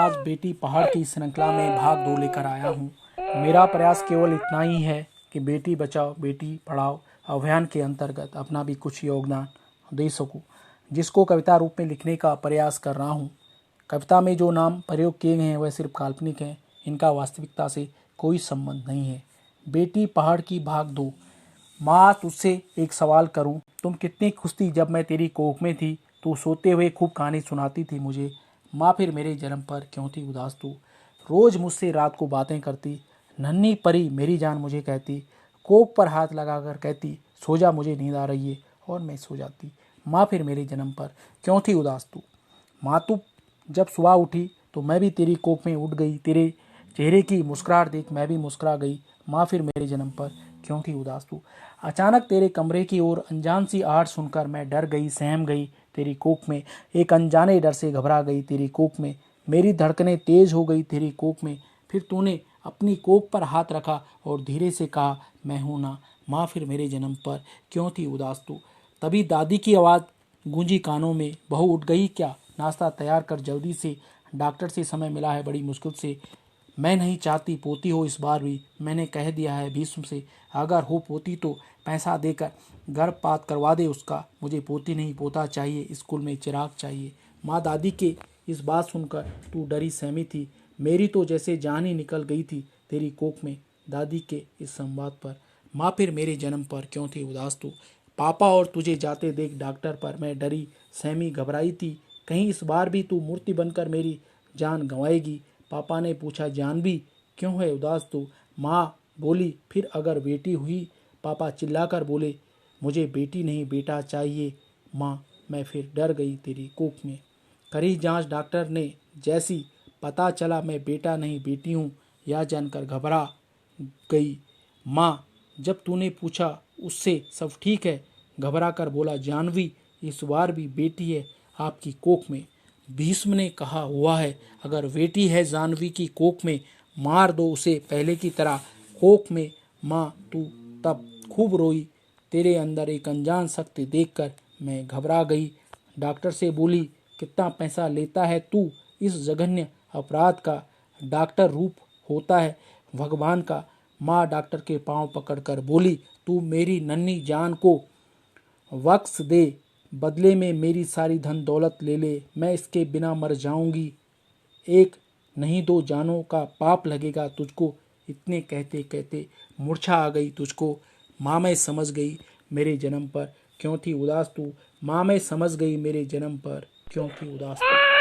आज बेटी पहाड़ की श्रृंखला में भाग 2 लेकर आया हूँ। मेरा प्रयास केवल इतना ही है कि बेटी बचाओ बेटी पढ़ाओ अभियान के अंतर्गत अपना भी कुछ योगदान दे सकूँ, जिसको कविता रूप में लिखने का प्रयास कर रहा हूँ। कविता में जो नाम प्रयोग किए गए हैं वह सिर्फ काल्पनिक हैं, इनका वास्तविकता से कोई संबंध नहीं है। बेटी पहाड़ की भाग 2। माँ, तुझसे एक सवाल करूं? तुम कितनी खुश थी जब मैं तेरी कोख में थी। तू सोते हुए खूब कहानी सुनाती थी मुझे। माँ, फिर मेरे जन्म पर क्यों थी उदास तू? रोज़ मुझसे रात को बातें करती, नन्ही परी मेरी जान मुझे कहती, कोख पर हाथ लगाकर कहती सो जा मुझे नींद आ रही है, और मैं सो जाती। माँ, फिर मेरे जन्म पर क्यों थी उदास तू? माँ, तू जब सुबह उठी तो मैं भी तेरी कोख में उठ गई। तेरे चेहरे की मुस्कुराहट देख मैं भी मुस्कुरा गई। माँ, फिर मेरे जन्म पर क्यों थी उदास तू? अचानक तेरे कमरे की ओर अनजान सी आहट सुनकर मैं डर गई, सहम गई। तेरी कोख में एक अनजाने डर से घबरा गई। तेरी कोख में मेरी धड़कनें तेज हो गई। तेरी कोख में फिर तूने अपनी कोख पर हाथ रखा और धीरे से कहा, मैं हूं ना। माँ, फिर मेरे जन्म पर क्यों थी उदास तू? तभी दादी की आवाज़ गूंजी कानों में, बहू उठ गई क्या? नाश्ता तैयार कर जल्दी से, डॉक्टर से समय मिला है बड़ी मुश्किल से। मैं नहीं चाहती पोती हो इस बार भी, मैंने कह दिया है भीष्म से, अगर हो पोती तो पैसा देकर गर्भपात करवा दे उसका। मुझे पोती नहीं पोता चाहिए, स्कूल में चिराग चाहिए। माँ, दादी के इस बात सुनकर तू डरी सहमी थी। मेरी तो जैसे जान ही निकल गई थी तेरी कोख में दादी के इस संवाद पर। माँ, फिर मेरे जन्म पर क्यों थी उदास तू? पापा और तुझे जाते देख डॉक्टर पर मैं डरी सहमी घबराई थी। कहीं इस बार भी तू मूर्ति बनकर मेरी जान गंवाएगी। पापा ने पूछा, जानवी क्यों है उदास तू? माँ बोली, फिर अगर बेटी हुई? पापा चिल्लाकर बोले, मुझे बेटी नहीं बेटा चाहिए। माँ, मैं फिर डर गई तेरी कोख में। करी जांच डॉक्टर ने जैसी, पता चला मैं बेटा नहीं बेटी हूँ। यह जानकर घबरा गई माँ। जब तूने पूछा उससे सब ठीक है, घबरा कर बोला, जानवी इस बार भी बेटी है आपकी कोख में। भीष्म ने कहा हुआ है, अगर बेटी है जानवी की कोख में, मार दो उसे पहले की तरह कोख में। माँ, तू तब खूब रोई। तेरे अंदर एक अनजान शक्ति देखकर मैं घबरा गई। डॉक्टर से बोली, कितना पैसा लेता है तू इस जघन्य अपराध का? डॉक्टर रूप होता है भगवान का। माँ डॉक्टर के पांव पकड़कर बोली, तू मेरी नन्ही जान को बख्श दे, बदले में मेरी सारी धन दौलत ले ले, मैं इसके बिना मर जाऊंगी। एक नहीं दो जानों का पाप लगेगा तुझको। इतने कहते कहते मूर्छा आ गई तुझको। माँ, मैं समझ गई मेरे जन्म पर क्यों थी उदास तू। माँ, मैं समझ गई मेरे जन्म पर क्यों थी उदास तू।